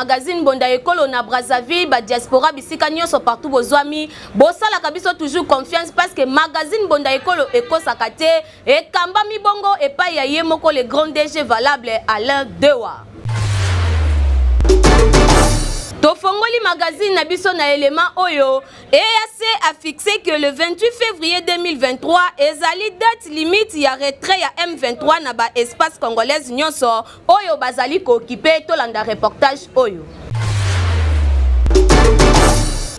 magazine Bonda Ekolo na Brazzaville, ba diaspora bisika nyonso partout bozwami, bosala kabiso toujours confiance parce que magazine Bonda Ekolo ekosaka te et kamba mi bongo et pa ya ye moko le grand DG valable Alain Dewa. Tofongoli magazine na biso na élément oyo, EAC a fixé que le 28 février 2023 ezali date limite ya retrait ya M23 na ba espace congolaise nyonso oyo bazali ko occuper to landa reportage oyo.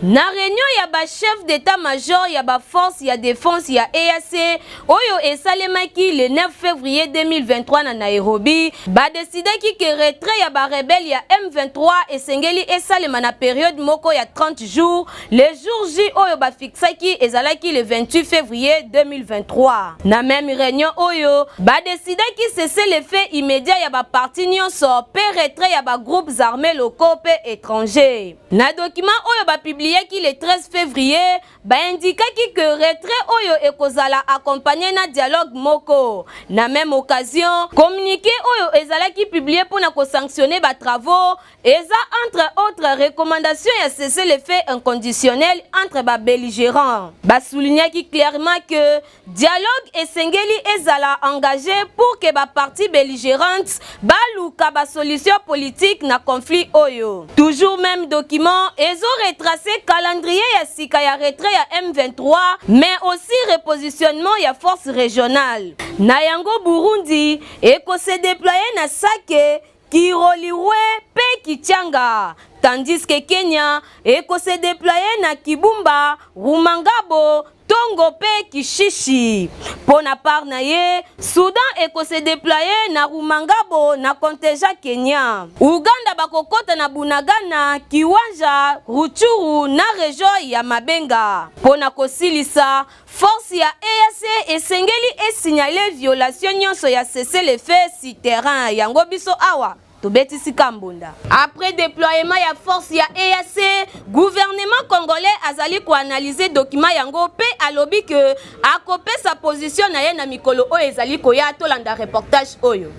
Na réunion ya ba chef d'état-major ya ba force ya défense ya EAC oyo esalemaki le 9 février 2023 na Nairobi, ba décidaki que retrait ya ba rebelle ya M23 esengeli esalema na période moko ya 30 jours, le jour J oyo ba fixaki ezalaki le 28 février 2023. Na même réunion oyo, ba décidaki cesser les faits immédiats ya ba parti nyonso pe retrait ya ba groupes armés locaux pe étrangers. Na document oyo ba publié qui le 13 février ba indikaki que retrait oyo ekozala accompagné na dialogue moko. Na même occasion, communiqué oyo ezalaki publié pour na ko sanctionner ba travaux eza entre autres recommandations ya cesser les faits inconditionnels entre ba belligérants. Ba soulignaki clairement que dialogue esengeli ezala engagé pour que ba partie belligérante ba luka ba solution politique na conflit oyo. Toujours même document ezo retracé calendrier ya sika ya retrait ya M23 mais aussi repositionnement ya force régionale. Na yango Burundi eko se déployer na Sake, Kiroliwe pe Kichanga, tandis que Kenya eko se déployer na Kibumba, Rumangabo, Tongo pe Kishishi. Pour na part na ye, Soudan eko se déployer na Rumangabo na contingent Kenya. Uganda bakokota na Bunagana, Kiwanja, Ruchuru na région ya Mabenga. Pour na kosilisa, force ya EAC esengeli e signaler violation nyonso ya cesser les faits si terrain yango biso awa. Après déploiement ya force ya EAC, gouvernement congolais azali ko analyser document yango pe alobi que akope sa position na ye na mikolo o ezali ko ya to landa reportage oyo.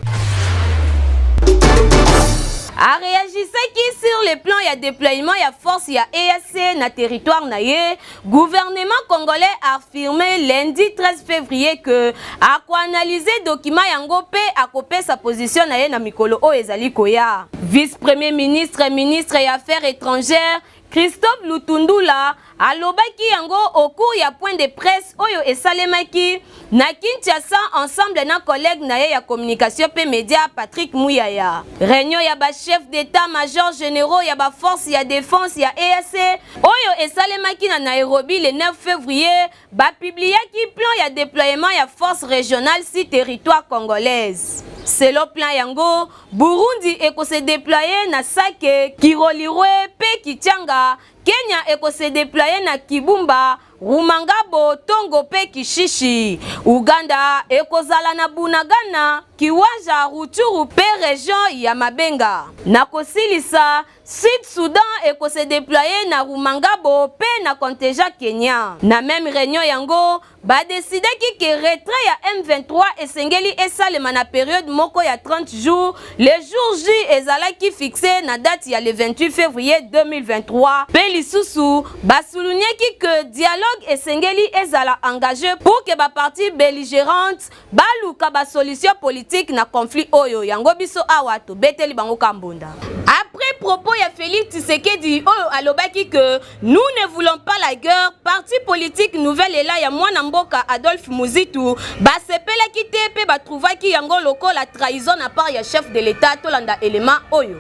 A réagissé qui sur le plan ya déploiement ya force ya EAC na territoire na ye, gouvernement congolais a affirmé lundi 13 février que a ko analyser document yango pe a kopé sa position na ye na mikolo o ezali koya. Vice-premier ministre et ministre des Affaires étrangères Christophe Lutundula alobaki yango au cours ya point de presse oyo esalemaki na Kinshasa ensemble na collègue na ye ya communication pe média Patrick Mouyaya. Réunion ya ba chef d'état-major généraux ya ba force ya défense ya EAC oyo esalemaki na Nairobi le 9 février ba publiaki plan ya déploiement ya force régionale si territoire congolaise. Selon plan yango, Burundi eko se déployer na Sake, Kiroliwe pe Kichanga, Kenya eko se déployer na Kibumba, Rumangabo, Tongo pe Kishishi. Uganda eko zala na Bunagana, Kiwanja, Ruchuru pe région ya Mabenga. Na kosilisa, Sud Soudan eko se déployer na Rumangabo pe na contingent Kenya. Na même réunion yango, ba décidé ki retrait ya M23 esengeli esalema na période moko ya 30 jours, le jour J ezalaki fixé na date ya le 28 février 2023. Pe lisusu ba soulignaki que dialogue esengeli ezala engagé pour que ba partie belligérante ba luka ba solution politique na conflit oyo yango biso awa to beteli bango kambonda. Après propos ya Félix Tshisekedi oyo alobaki que nous ne voulons pas la guerre, parti politique nouvelle est là ya mwana mboka Adolphe Muzitu ba sepelaki te pe ba trouvaki yango loko la trahison à part ya chef de l'état to landa élément oyo.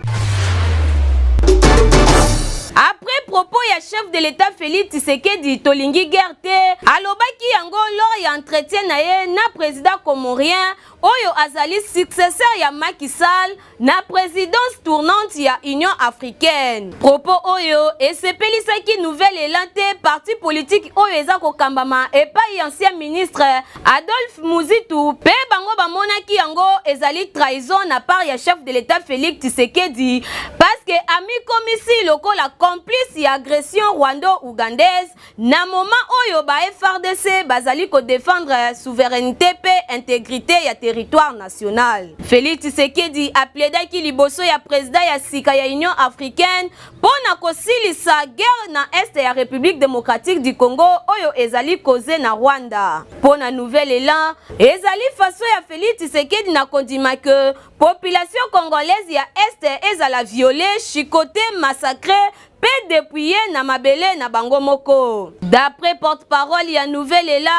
Après propos ya chef de l'état Félix Tshisekedi tolingi guerre te alobaki yango lors ya entretien na ye na président comorien oyo azali successeur ya Macky Sall na présidence tournante ya Union africaine. Propos oyo esepelisaki nouvelle elante parti politique oyo eza kokambama epai ancien ministre Adolphe Muzitu pe bango bamonaki yango ezali trahison na part ya chef de l'état Félix Tshisekedi parce que ami komisi lokola complice ya agression rwando-ougandaise na moment oyo ba FARDC bazali ko défendre souveraineté pe intégrité ya territoire national. Félix Tshisekedi aplaidaki liboso ya président ya sika ya Union africaine pona kosilisa guerre na est ya République démocratique du Congo oyo ezali causé na Rwanda. Pona nouvel élan ezali façon ya Félix Tshisekedi na kondima que population congolaise ya est ezala violée, chicoté, massacré, pe dépouillé na mabele na bango moko. D'après porte-parole ya nouvel élan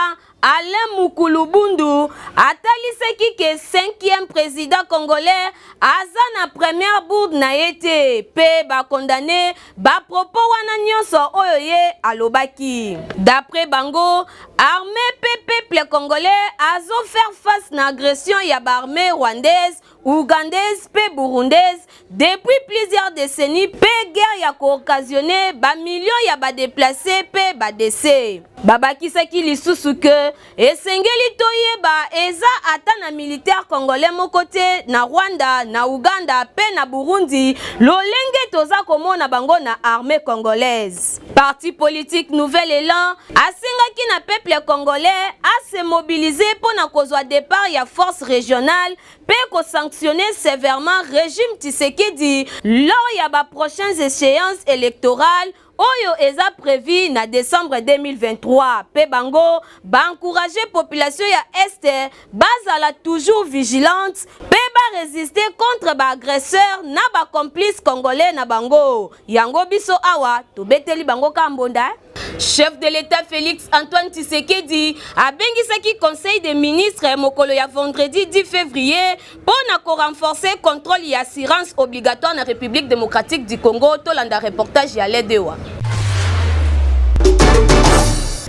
Alain Moukoulou-Bundu atalisaki ke 5e président congolais aza na première bourde na yete pe ba condamné ba propos wana nyonso oyo ye alobaki. D'après bango, armée pe peuple congolais azo faire face na agression ya ba armée rwandaise, ougandaise pe burundaise depuis plusieurs décennies pe guerre ya ko occasionné ba millions ya ba déplacés pe ba décès. Babakisaki lisusu que esengeli toyeba eza ata na militaire congolais mokote na Rwanda, na Uganda pe na Burundi lolenge toza komona bango na armée congolaise. Parti politique Nouvel Élan asengaki na peuple congolais a se mobiliser pour na kozwa départ ya force régionale pe ko sanctionner sévèrement régime Tshisekedi lors ya ba prochaines échéances électorales oyo eza prévu na décembre 2023. Pe bango ba encourager population ya Est bazala toujours vigilante pe ba résister contre ba agresseur na ba complice congolais na bango. Yango biso awa to beteli bango kambonda. Chef de l'État Félix Antoine Tshisekedi a bengisaki conseil des ministres mokolo ya vendredi 10 février pour na ko renforcer contrôle et assurance obligatoire na République démocratique du Congo. Tolanda reportage ya Ledewa.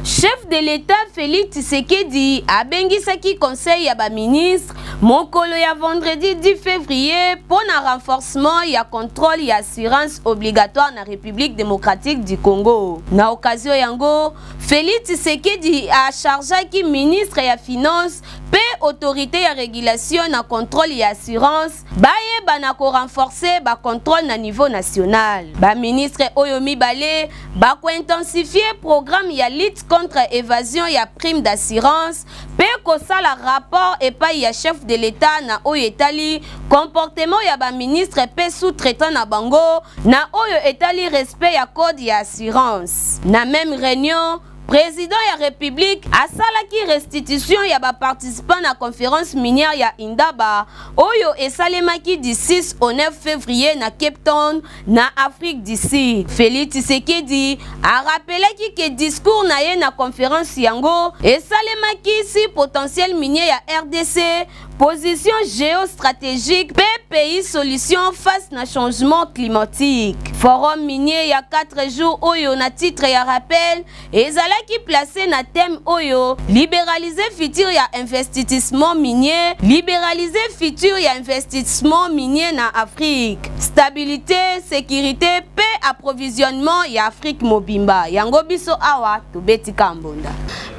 Chef de l'État Félix Tshisekedi a bengisaki conseil ya ba ministre mokolo ya vendredi 10 février pour na renforcement ya contrôle et assurance obligatoire na République démocratique du Congo. Na occasion yango, Félix Tshisekedi a chargé ki ministre ya finance pe autorité ya régulation na contrôle et assurance baye banako renforcer ba contrôle na niveau national. Ba ministre oyo mibale ba ko intensifier programme ya lutte contre évasion ya prime d'assurance pe ko sala rapport et pa ya chef de l'État na oyo etali comportement ya ba ministre pe sous-traitant na bango na oyo etali respect ya code ya assurance. Na même réunion, président ya République asalaki restitution ya ba participants na conférence minière ya Indaba oyo esalemaki du 6 au 9 février na Cape Town na Afrique du Sud. Félix Tshisekedi a rappelé que discours na ye na conférence yango esalemaki si potentiel minier ya RDC, position géostratégique, pays solution face na changement climatique. Forum minier ya 4 jours oyo na titre ya rappel ezalaki placé na thème oyo libéraliser futur ya investissement minier, libéraliser futur ya investissement minier na Afrique, stabilité, sécurité, paix, approvisionnement ya Afrique mobimba. Yango biso awa to beti kambonda.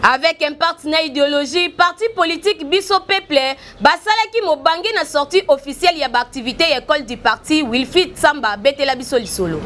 Avec un partenaire idéologie, parti politique biso peuple, basalaki mobangi na sortie officielle ya activité école du parti Wilfried Samba betela biso lisolo.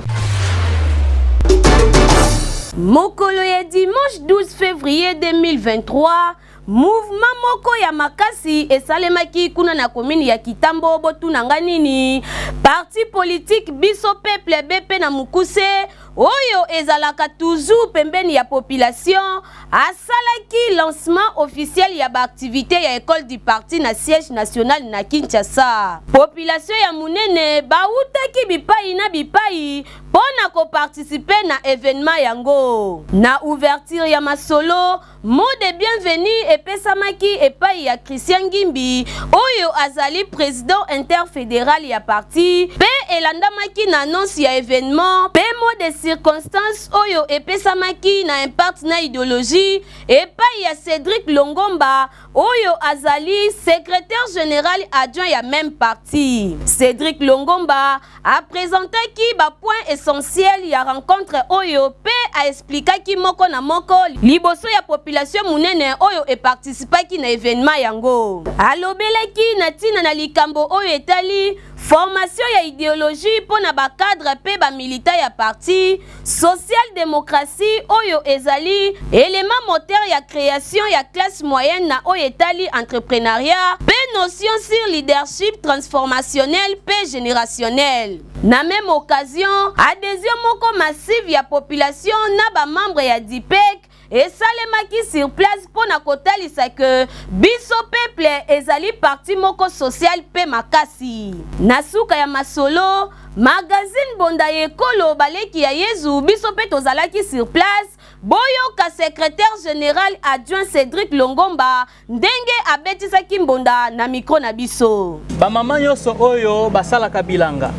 Mokolo ya dimanche 12 février 2023, mouvement moko ya makasi esalemaki kuna na commune ya Kitambo botunanga nini parti politique biso peuple BP na Mukuse oyo ezalaka toujours pembeni ya population asalaki lancement officiel ya ba activité ya école du parti na siège national na Kinshasa. Population ya munene bautaki bipai na bipai pona ko participer na événement yango. Na ouverture ya masolo, mot de bienvenue epesamaki epai ya Christian Gimbi oyo azali président interfédéral ya parti pe elandamaki na annonce ya événement pe mot de circonstance oyo epesamaki na impact na idéologie epai ya Cédric Longomba oyo azali secrétaire général adjoint ya même parti. Cédric Longomba a présenté ki ba point essentiel ya rencontre oyo pe a expliqué moko na moko liboso ya population munene oyo e participaki na événement yango. Alobelaki na tina na likambo oyo etali formation ya idéologie pour na ba cadre pe ba militaire ya parti social-démocratie oyo ezali élément moteur ya création ya classe moyenne na oyo etali entrepreneuriat pe notion sur leadership transformationnel pe générationnel. Na même occasion, adhésion moko massive ya population na ba membre ya DIPEC et salemaki sur place pour na kotalisa que biso peuple ezali parti moko social pe makasi. Na suka ya masolo, magazine Bonda Ekolo baleki ya Yezu biso pe tozalaki sur place. Boyoka secrétaire général adjoint Cédric Longomba ndenge abetisaki Mbonda na micro na biso. Ba mama nyonso oyo basalaka bilanga.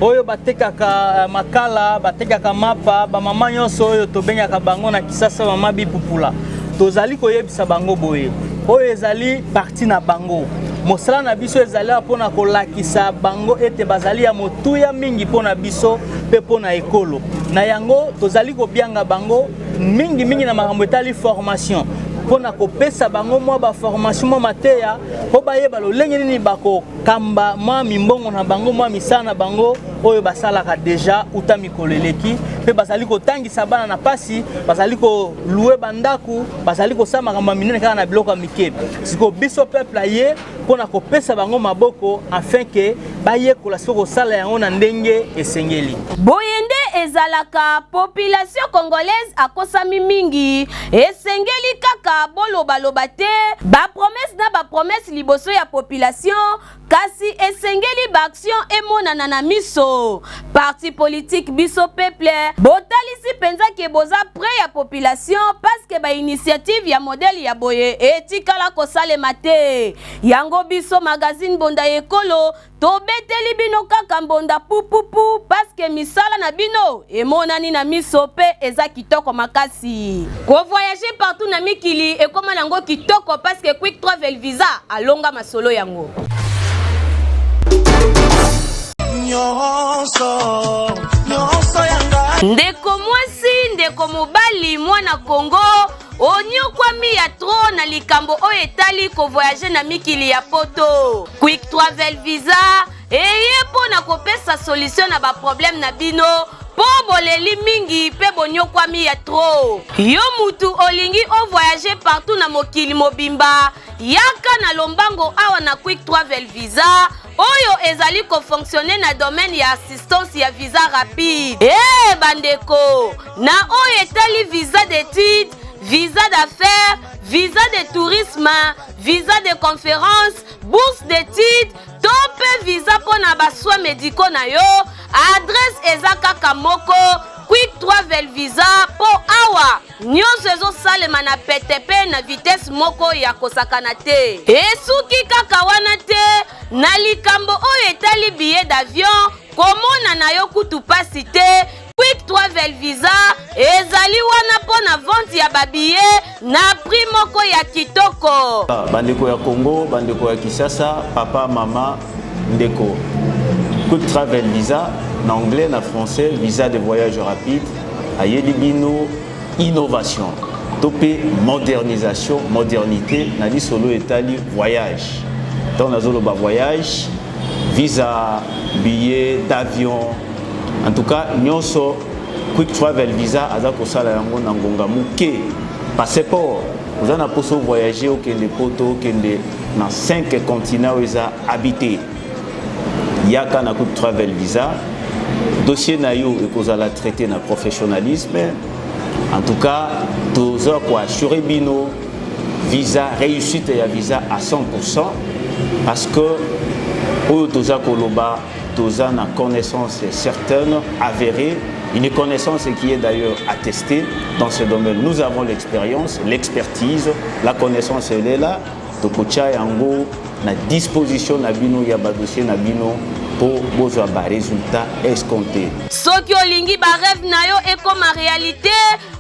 Oyo batekaka makala, batekaka mapa, ba mama nyonso oyo tobengaka bango na kisasa mama bipupula. Tozali koyebisa bango boye. Oyo ezali parti na bango. Mosala na biso ezali pona kolakisa bango ete bazali ya motuya mingi pona biso pe pona ekolo. Na yango tozali kobianga bango mingi na makambo etali formation. Pona kopesa bango mwa ba formation mwa mateya po bayeba lolenge nini bako kamba mwa mimbongo na bango mwa misala na bango oyo basalaka deja uta mikoleleki pe bazali kotangisa bana na pasi bazali ko louer bandaku bazali ko sama kamba minene kaka na biloko mike siko biso peuple aye pona kopesa bango maboko afin que baye kola soko sala yango na ndenge esengeli. Boyende ezalaka population congolaise akosami mingi esengeli kaka boloba te ba promesse na ba promesse liboso ya population kasi esengeli ba action emonana na miso parti politique biso peuple botalisi penza ke boza près ya population parce que ba initiative ya modèle ya boye etikala kosalema te yango biso magazine Bonda Ekolo tobeteli bino kaka Mbonda pupupu parce que misala na bino emonani na miso pe eza kitoko makasi ko voyager partout na mikili e koma nango kitoko parce que quick travel visa alonga masolo yango. Ndeko mwasi ndeko mobali mwana Kongo onyokwami ya tro na likambo oyo etali ko voyager na mikili ya poto quick travel visa eye pona kopesa solution na ba problème na bino po boleli mingi pe bonyokwami ya tro yo mutu olingi o voyager partout na mokili mobimba yaka na lombango awa na quick travel visa oyo ezali ko fonctionner na domaine ya assistance ya visa rapide bandeko na oyo etali visa d'études visa d'affaires, visa de tourisme, visa de conférence, bourse d'études, top visa pour na baswa médicaux na yo, adresse ezaka kamoko, quick travel visa po awa. Nyonso ezo salema na PTP na vitesse moko ya kosakana te. Esuki kaka wana te, na likambo oyo etali billet d'avion, komona na yo kutu pasi te. Quick travel visa ezali wana pona vente ya babiye na prix moko ya kitoko. Bandeko ya Congo, bandeko ya Kisasa, papa, mama, ndeko. Quick travel visa, en anglais, en français, visa de voyage rapide, ayeli bino innovation, topé modernisation, modernité, nali solo etali voyage. Dans la zone de voyage, visa, billet d'avion. En tout cas, nyonso quick travel visa azako sala yango na ngonga muke passeport vous en a poso voyager au kende poto kende na 5 continents où ils habité yaka na quick travel visa dossier na yo ekozala traité na professionnalisme en tout cas tozo quoi assurer bino visa réussite ya visa à 100% parce que au toza koloba toza na connaissance certaine, avérée, une connaissance qui est d'ailleurs attestée dans ce domaine. Nous avons l'expérience, l'expertise, la connaissance elle est là. Tokocha yango na disposition na bino ya ba dossier na bino pour bozwa ba résultat escompté. Soki olingi ba rêve na yo e comme réalité,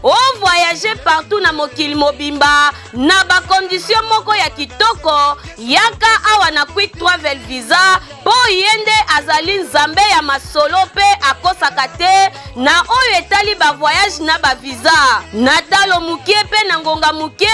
o voyager partout na mokili mobimba na ba condition moko ya kitoko, yaka awa na quick travel visa po yende azali nzambe ya masolo pe akosaka te na oyo etali ba voyage na ba visa. Na talo mukie pe na ngonga mukie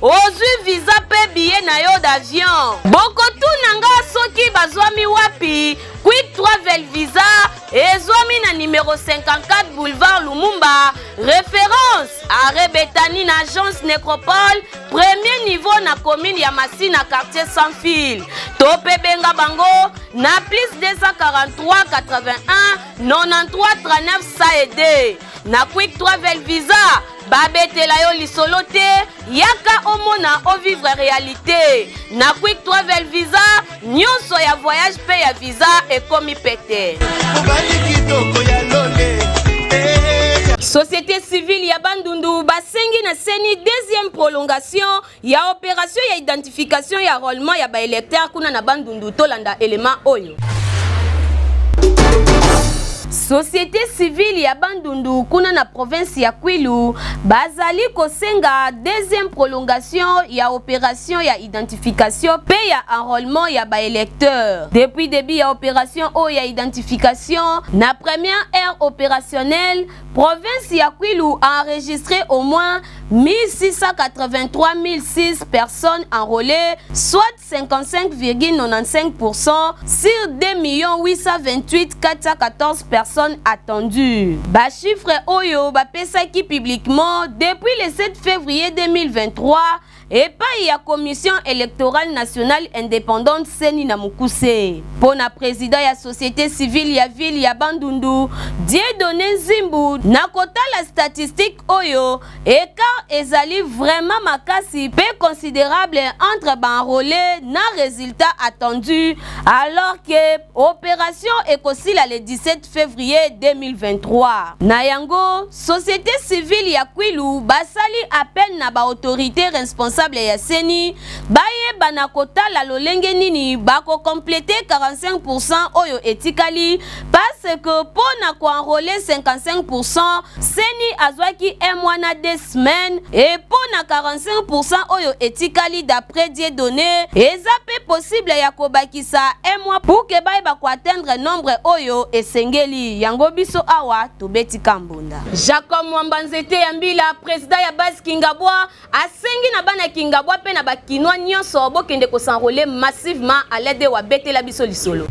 ozwi visa pe billet na yo d'avion. Bokotuna nga soki bazwami wapi? Quick Travel Visa ezwami na numéro 54 boulevard Lumumba, référence arrêt Betani na agence Nécropole, premier niveau na commune ya Masina quartier sans fil. Tope benga bango na plus 243 81 93 39 saede. Na Quick Travel Visa babetela yo lisolo te, yaka omona o vivre réalité. Na Quick Travel Visa nyonso ya voyage pe ya visa ekomi pete. Société civile ya Bandundu basengi na seni deuxième prolongation ya opération ya identification ya enrôlement ya ba électeur kuna na Bandundu tolanda élément oyo. Société civile ya Bandundu kuna na province ya Kwilu bazali kosenga deuxième prolongation ya opération ya identification pe ya enrôlement ya ba électeur. Depuis début ya opération o ya identification na première ère opérationnelle, province ya Kwilu a enregistré au moins 1683 006 personnes enrôlées, soit 55,95% sur 2 828 414 personnes attendues. Ba chiffre oyo ba pesaki publiquement depuis le 7 février 2023 et pas la commission électorale nationale indépendante Seni na Mukuse. Pour na président ya société civile ya ville ya Bandundu, Dieudonné Nzimbu, na kota la statistique oyo, écart ezali vraiment makasi peu considérable entre ba enrôlé na résultat attendu, alors que opération ekosila le 17 février 2023. Na yango, société civile ya Kwilu basali appel na ba autorité responsable ya Seni baye banakota la lolenge nini bako compléter 45% oyo etikali parce que pour na ko enrôler 55% Seni azwaki un mois na 2 semaines et pour na 45% oyo etikali d'après Dieudonné ezape possible ya kobakisa un mois pour que baye bako atteindre nombre oyo esengeli yango biso awa tobeti kambunda. Jacob Mwambanzete Yambila président ya base Kingabwa asengi na bana Kingabwa pe na bakinoa nyonso bokende ko s'enrôler massivement à l'aide wa betela biso lisolo.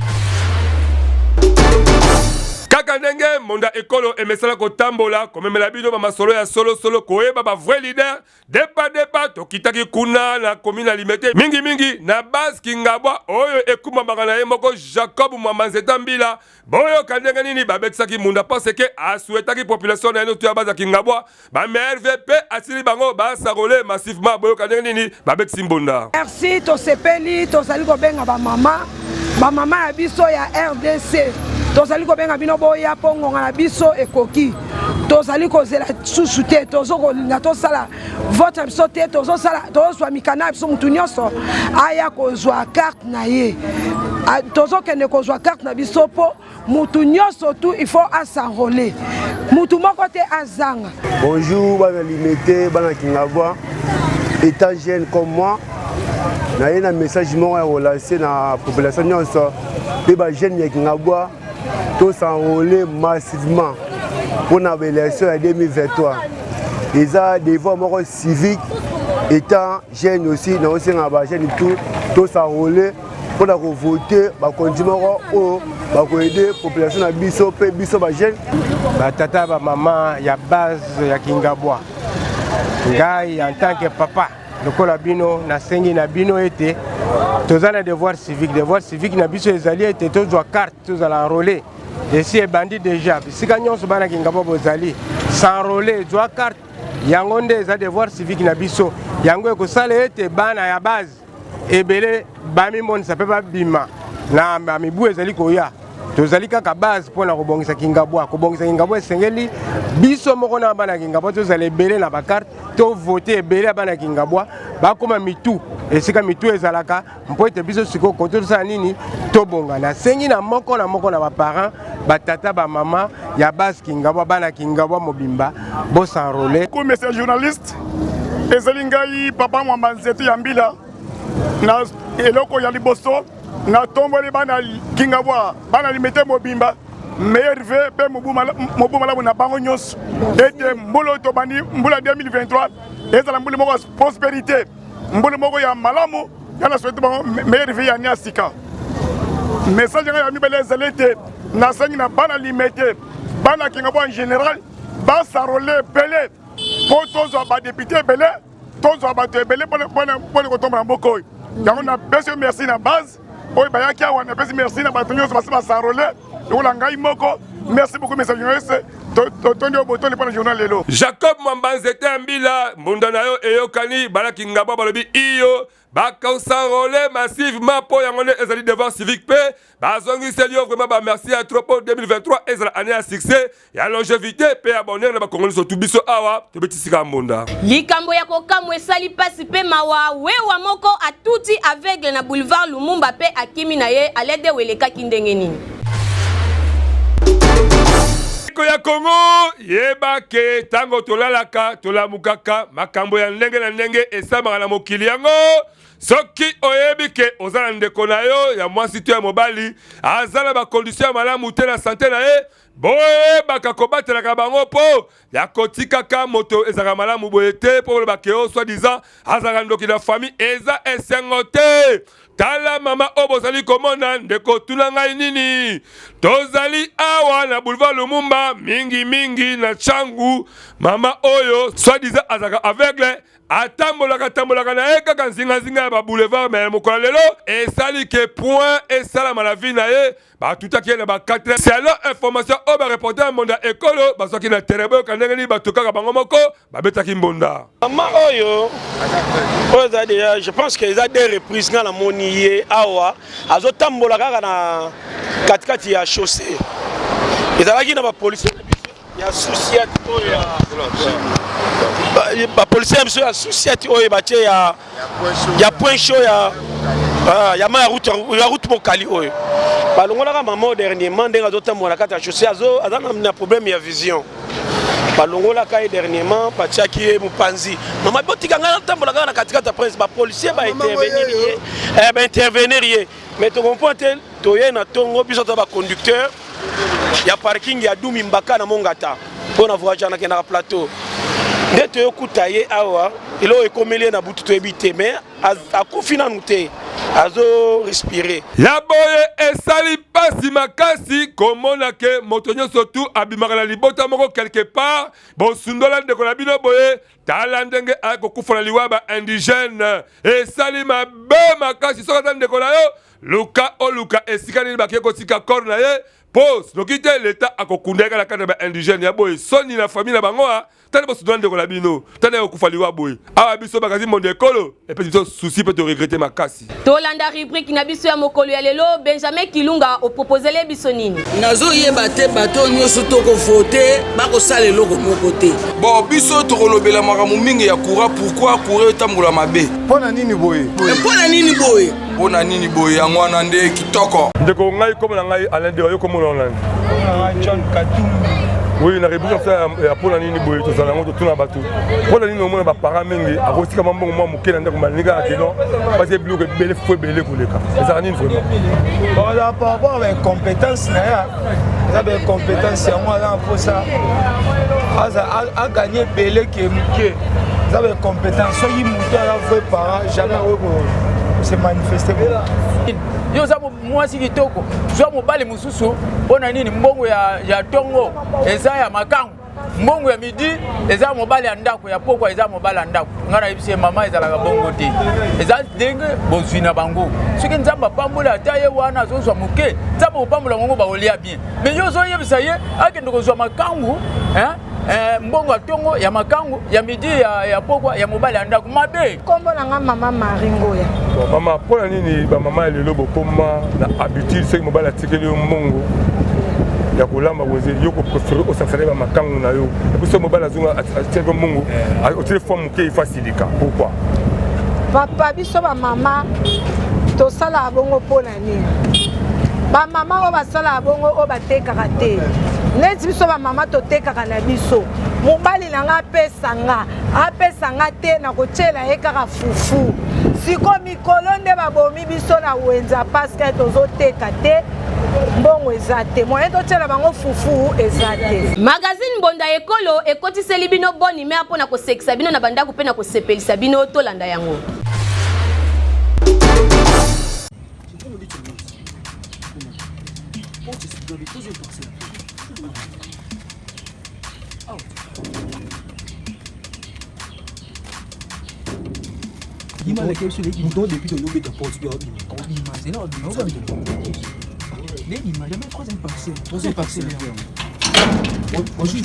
Kaka ndenge monda ekolo emesala kotambola komemela bino ba masolo ya solo koyeba ba vrai leader depa tokitaki kuna na commune alimete mingi na base Kingabwa oyo ekuma magana ye moko Jacob Mwambanzete Mbila boyo kandenge nini babetisaki munda parce que asuetaki population na noto ya base Kingabwa ba MRVP asili bango ba s'enrôler massivement boyo kandenge nini babetisi mbunda. Merci to sepeli to sali ko benga ba mama ya biso ya RDC. Tozali ko benga bino boya pongo na biso ekoki tozali ko zela susu te tozo ko linga to sala vote biso te tozo sala tozo swa mikana biso mutu nyonso aya ko zwa carte na ye tozo kende ko zwa carte na biso po mutu nyonso tout il faut s'enrôler mutu moko te azanga. Bonjour bana limité bana Kingabwa étant jeune comme moi na un message mo ya relancer na population nyonso pe ba jeune ya Kingabwa tous s'enrôler massivement pour l'élection en 2023. Ils ont des voix civiques, étant jeunes aussi, nous aussi jeunes tout, tous s'enrôler pour voter, pour continuer pour aider la population à biso, biso jeunes. Tata, maman, il y a base ya Kingabwa. Ngai en tant que papa, le colabino, na sengi na bino été, tous ont des devoirs civiques, na biso les alliés étaient tous à carte, tous à l'enrôler. Et si les bandits déjà, si nous sommes à Kingabwa Bozali, s'enrôler, doit carte, yangonde des devoirs civiques na biso, yango ko sale ete bana ya base, et belé, bami mon ça peut pas bima, na mibu ezali koya. Tozali kaka base pour na kobongisa Kingabwa sengeli biso moko na bana Kingabwa tozali belé na ba carte to voter belé bana Kingabwa ba koma mitu esika mitu ezalaka mpo ete biso siko koto sa nini to bonga na sengi na moko na ba parents ba tata ba mama ya base Kingabwa bana Kingabwa mobimba bo s'enrôler. Comme message journaliste ezali ngai papa Mwambanzete Yambila na eloko ya liboso na tomboli bana Kingabwa bana limete mobimba meilleur vœu pe mobuma na bango nyonso ete mbolo to bani mbula 2023 ezala mbuli moko prospérité mbona moko ya malamu yana souhaite bango meilleure vie ya Niasika. Message ya mibele zelete na sangi na bana limité bana Kingabo en général ba sarole belé pour tous ba député belé tous ba belé pour ko tomba mboko yango na besoin merci na base oy ba yaki awa na besoin merci na batonyo ba sarole ola ngai moko merci beaucoup mes journalistes totondi obotoni pour le journal lelo. Jacob Mwambanzete Mbila mbunda na yo eyokani bana Kingabo balobi iyo Bakausarole massivement pour yangone ezali devant civique P. Bazongi selio vraiment ba merci à trop pour 2023 ezala année à succès ya longévité pe abonner na ba Congolais so tubiso awa to betisika mbunda. Likambo ya kokamwe sali pasi pe mawa wewa moko atuti aveugle na boulevard Lumumba pe akimi na ye alede weleka kindenge nini. Ya Congo yeba ke tango tolalaka tolamukaka makambo ya ndenge na ndenge esama na mokili yango soki oyebi ke ozala ndeko na yo ya mwasi to ya mobali azala ba condition ya malamu te na santé na ye boye baka kobatelaka bango po ya kotikaka moto ezaka malamu boye te po ba ke o soi-disant azala ndoki na famille eza esengo te. Tala mama obozali komona ndeko tuna ngai nini tozali awa na boulevard Lumumba mingi na changu mama oyo soi-disant azaka aveugle atambolaka na ye kaka nzinga ya ba boulevard mais mokola lelo esali ke point esala na vie na ye batutaki na ba 4 c'est alors information o ba reporter monda ekolo basoki na terebe kanenge ni batokaka bango moko babetaki mbonda mama oyo déjà je pense que ça des reprises na la monier awa azotambola kaka na katikati ya chaussée ezalaki na ba police ya société oyo ba police ya société oyo batie ya point chaud ya ma route mokali oyo balongolaka mama dernièrement ndenge azotambola kati ya chaussée azana na problème ya vision balongolaka ye dernièrement batiaki ye mopanzi mama botika ngai natambola kaka na katikati ya prince bapolisier baintervenir ye mais tocomprend te toye na ntongo biso to baconducteur ya parking ya Dumi Mbaka na Mongata mpo na voiture nakendaka plateau nde toyokuta ye awa elo ekomeli ye na butu toyebi te mais akufi nanu te azo respirer ya boye esali pasi makasi komona ke moto nyonso tu abimaka na libota moko quelque part bosundola ndeko na bino boye tala ndenge akokufa na liwa ba indigène esali mabe makasi soki aza ndeko na yo luka oluka esika nini bakeye kotika corps na ye pose noki te l'État akokundaka na kati ya ba indigène ya boye soni na famille na bango tane bosundola ndeko na bino tane akokufa liwa boye awa biso bakasi monde ekolo epe biso souci pe to regretter makasi tolanda rubrique na biso ya mokolo ya lelo Benjamin Kilunga oproposele biso nini nazo yeba te bato nyonso toko voter bakosala eloko moko te bon biso tokolobela makambo mingi ya courant pourquoi courant etambola mabe mpona nini boye mpona nini boye yango wana nde kitoko ndeko ngai komo na ngai Alain de yo komo na Hollande John Katumbi oui na révision ça ya pona nini boye to zala ngoto tuna bato pona nini omona ba para mingi akosika mambongo mwa mukena ndako malinga akeno parce que bloque bele fo bele koleka ça nini vraiment bon là par rapport à compétence na ya ça be compétence ya moi là pour ça a gagner bele ke muke ça be compétence so yi muto la fait para jamais se manifester yo za mwasi kitoko zo mobali mususu pona nini mbongo ya tongo eza ya makangu mbongo ya midi eza mobali ya ndako ya pokwa eza mobali ya ndako ngana ibise mama eza la bongo te eza denge bozwina bango soki nzamba pambola ataye wana zozwa muke nzamba pambola ngongo ba olia bien mais yo zo yebisa ye akende kozwa makangu mbongo atongo ya makangu ya midi ya pokwa ya mobali ya ndako mabe kombo nanga mama Maringoya mama pona nini ba mama lelo bokoma na habitude c'est mobali atikeli mbongo ya kolamba boze yoko préférer osafere ba makangu na yo biso mobali azunga atikeli mbongo au téléphone muke facilika pourquoi papa biso ba mama to sala bongo pona nini ba mama o basala bongo o batekaka te neti biso ba mama to tekaka na biso mobali nanga apesanga te na kotyela ye kaka fufu siko mikolo nde babomi biso na wenza paske tozoteka te mbongo eza te moye totyela bango fufu eza te magazine Mbonda Ekolo ekotiseli bino boni me apona kosekisa bino na bandako pe na kosepelisa bino tolanda yango Dis-moi laquelle sur les boutons depuis de l'eau de porte. C'est là, les images, jamais troisième parcelle. Troisième parcelle. Bonjour.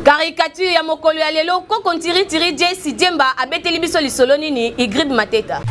Caricature ya mokolo ya lelo koko ntiri Jesse Diemba abeteli biso lisolo nini Ingrid Mateta.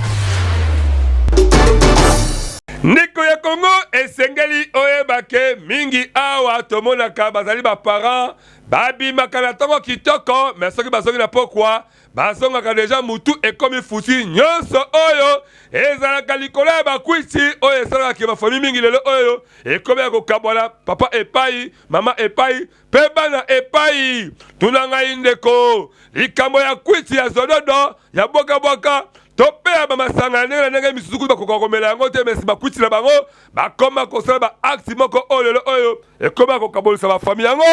Ndeko ya Congo esengeli oyebake mingi awa tomonaka bazali ba parents babimaka na ntongo kitoko mais soki bazongi na pokwa bazongaka deja mutu ekomi fusi nyonso oyo ezalaka likolo ya bakwiti oyo esalaka bafami mingi lelo oyo ekomi ya kokabwana papa epai mama epai mpe bana epai tuna ngai ndeko likambo ya kwiti ya zododo ya bwakabwaka tope ya bamasanga ndenge na ndenge misusu bakoka komela yango te mesi bakwiti na bango bakoma kosala baakti moko oyo lelo oyo ekoma kokabolisa bafami yango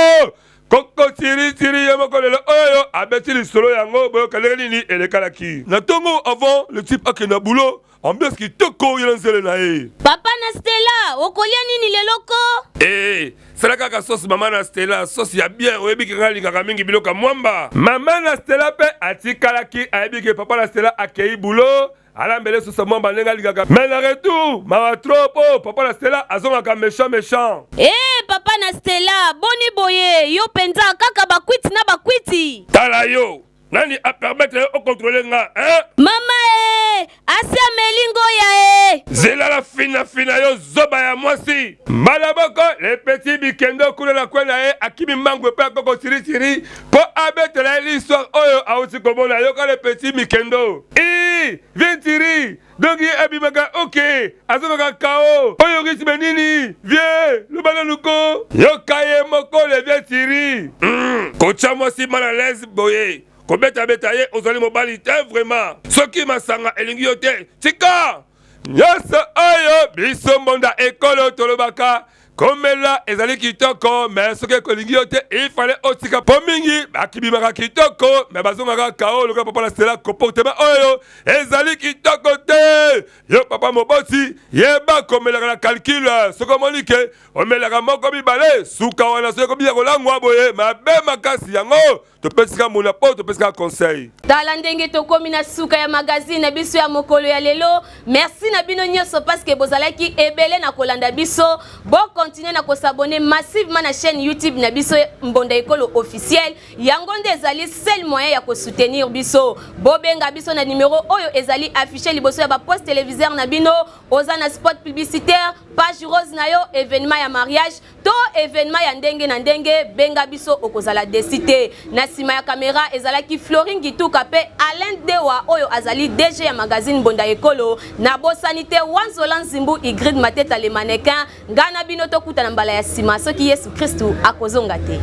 koko tiri ya moko lelo oyo abeti lisolo yango boyoka ndenge nini elekalaki na ntongo avant le type akenda boulot ambiance kitoko yela nzele na ye. Papa na Stella okolia nini leloko? Sala kaka sauce mama na Stella sauce ya bien oyebiki nga lingaka mingi biloka mwamba. Mama na Stella pe atikalaki ayebiki papa na Stella akei boulot alambele susa mwamba nenga lingaka. Mais na retour mawa trop papa na Stella azongaka méchant. Papa na Stella boni boye yo penza kaka bakwiti na bakwiti. Tala yo nani a permettre au contrôler nga Mama asia melingo ya zela la fina yo zoba ya mwasi malaboko le petit bikendo kuna na kwena akimi mangwe pe koko tiri po abetela l'histoire oyo auti komona yo ka le petit mikendo viens tiri donc abimaka ok azobaka kao oyo ngisi benini viens lubana luko yo kaye moko le viens tiri kocha mwasi mana les boye kobeta ye ozali mobali te vraiment soki masanga elingi yo te tika nyonso oyo biso mbonda ekolo tolobaka komela ezali kitoko mais soki ekolingi yo te ifale otika po mingi bakibimaka kitoko mais bazongaka kao lokola papa na Stella comportement oyo ezali kitoko te yo papa moboti yeba komelaka na calcul soki omoni ke omelaka moko mibale suka wana soki ekobia kolangwa boye mabe makasi yango topesika mona po topesika conseil. Tala ndenge tokomi na suka ya magazine na biso ya mokolo ya lelo. Merci na bino nyonso parce que bozalaki ebele na kolanda biso. Bon continuer na s'abonner massivement na chaîne YouTube na biso Mbonda Ekolo officiel. Yango nde ezali seul moyen ya ko soutenir biso. Bobenga biso na numéro oyo ezali affiché liboso ya ba poste téléviseur na bino, oza na spot publicitaire, page rose na yo, événement ya mariage, to événement ya ndenge na ndenge, benga biso okozala desité. Na sima ya caméra ezalaki Florin Gituka pe Alain Dewa oyo azali DG ya magazine Mbonda Ekolo na bosanité Wanzola Nzimbu Ingrid Mateta le mannequin ngana bino tokuta na mbala ya sima soki Yesu Kristu akozonga te.